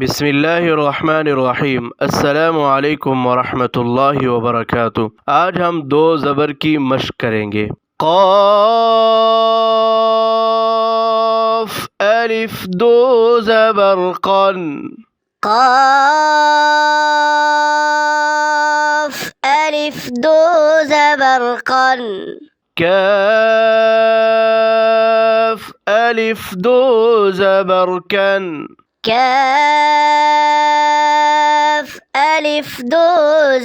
बिस्मिल्लाहिर्रहमानिर्रहीम। अस्सलामुअलैकुम वरहमतुल्लाहि वबरकातुह। आज हम दो ज़बर की मश्क करेंगे। क़ाफ़ अलिफ दो ज़बर क़न। क़ाफ़ अलिफ दो ज़बर क़न। काफ़ अलिफ दो ज़बर कन। काफ़ अलिफ दो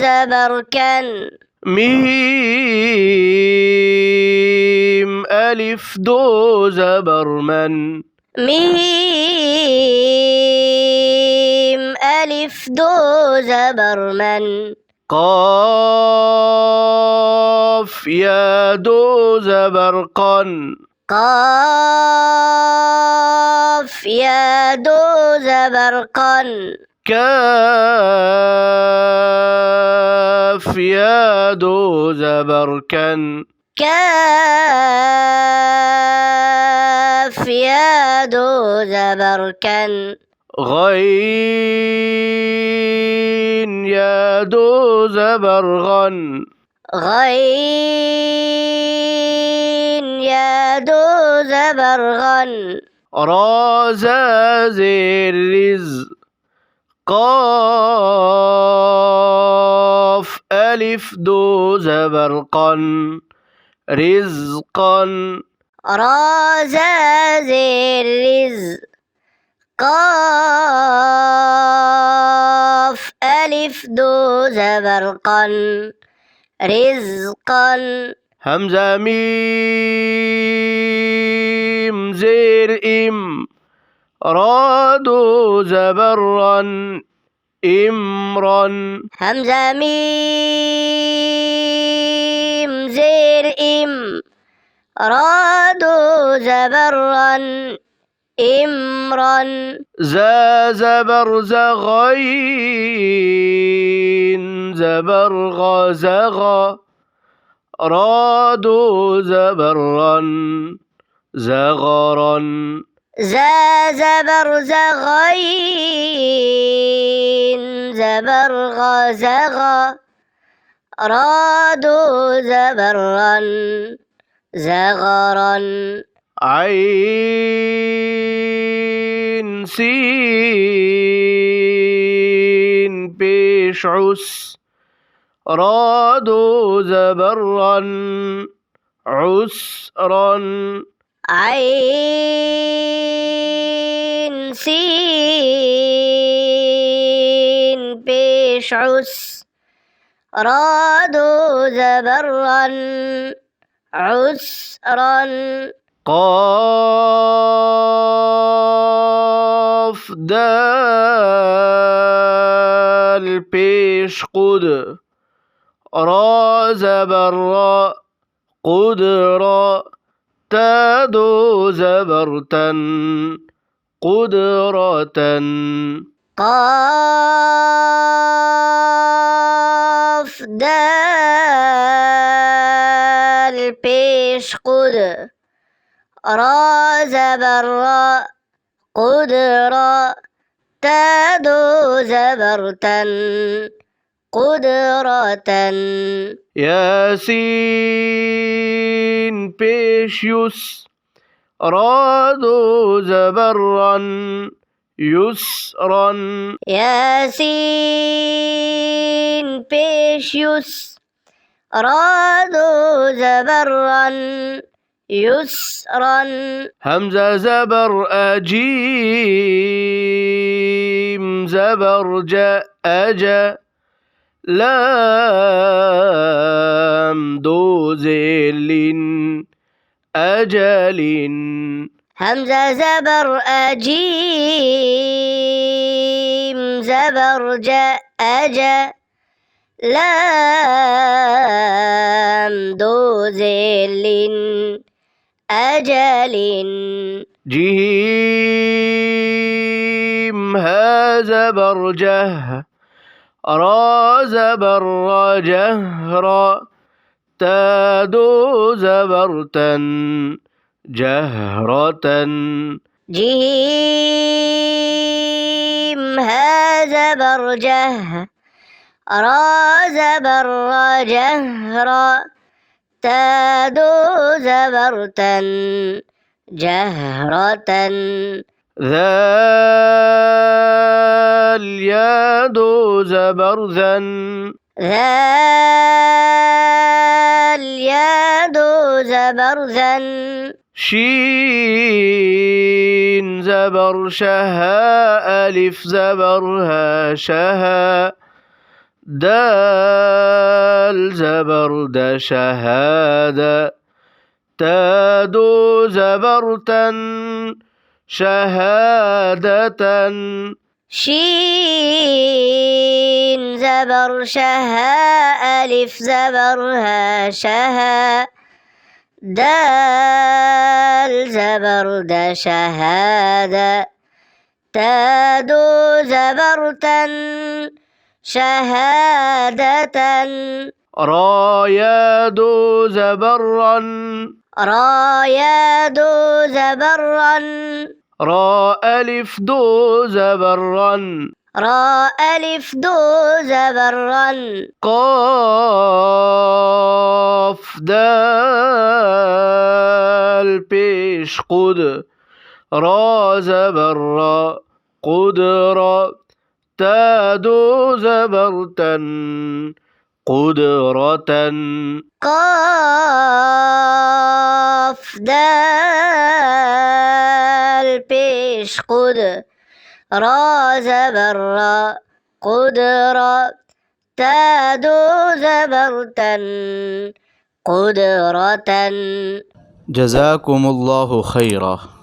ज़बर कन। मीम अलिफ दो ज़बर मन। मीम अलिफ दो ज़बर मन। क़ाफ़ या दो ज़बर क़न। क़ाफ़ या दो ज़बर क़न। काफ़ या दो ज़बर कन। काफ़ या दो ज़बर कन। गैन या दो ज़बर गन। गैन या दो ज़बर गन। रा ज़ा ज़ेर रिज़। क़ाफ़ अलिफ दो ज़बर क़न। रिज़्क़न। रा ज़ा ज़ेर रिज़। क़ाफ़ अलिफ दो ज़बर क़न। रिज़्क़न। हमज़ा मीम ज़ेर इम। रा दो ज़बर रन। इमरन। हमज़ा मीम ज़ेर इम। रा दो ज़बर रन। इमरन। ज़ा ज़बर ज़गैन। ज़बर ग़ज़ग़। रा दो ज़बर रन। ज़ग़रन। ज़ा ज़बर ज़गैन। ज़बर ग़ज़ग़। रा दो ज़बर रन। ज़ग़रन। आइन सीन पेश उस। रा दो ज़बर रन। उसरन। आइन सीन पेश उस। रा दो ज़बर रन। उसरन। क़ाफ़ दाल पेश क़ुद। रा ज़बर रा। क़ुदरा। ता दो ज़बर तन। क़ुदरतन। क़ाफ़ दाल पेश क़ुद। रा ज़बर रा। क़ुदरा। ता दो ज़बर तन। क़ुदरतन। यासीन पेश युस। रा दो ज़बर रन। युसरन। यासीन पेश युस। रा दो ज़बर रन। युसरन। हमज़ा ज़बर अजीम। ज़बर ज अजा। लाम दो ज़ेलिन। अजलिन। हमज़ा ज़बर अजीम। ज़बर ज अजा। लाम दो ज़ेलिन। अजलिन। जीम हा ज़बर जह। रा ज़बर रा जहरा। ता दो ज़बर तन। जहरतन। جيم ها زبر جه را زبر جهرا تا دو زبر تن جهرة ذال يا دو زبر ذن ذال يا دو زبر ذن شين زبر شها ألف زبرها شها دال زبر د شهادة تادو زبر تن شهادة شين زبر شها ألف زبرها شها دال زبر د شهادة تادو زبر تن شهادة را يا دو زبرا را يا دو زبرا را ألف دو زبرا را ألف دو زبرا قاف دال پیش قد را زبر را قدرا تا دو زبرتن قدرة قاف دال پیش قد را زبر را قدرة تا دو زبرتن قدرة. جزاكم الله خيرا.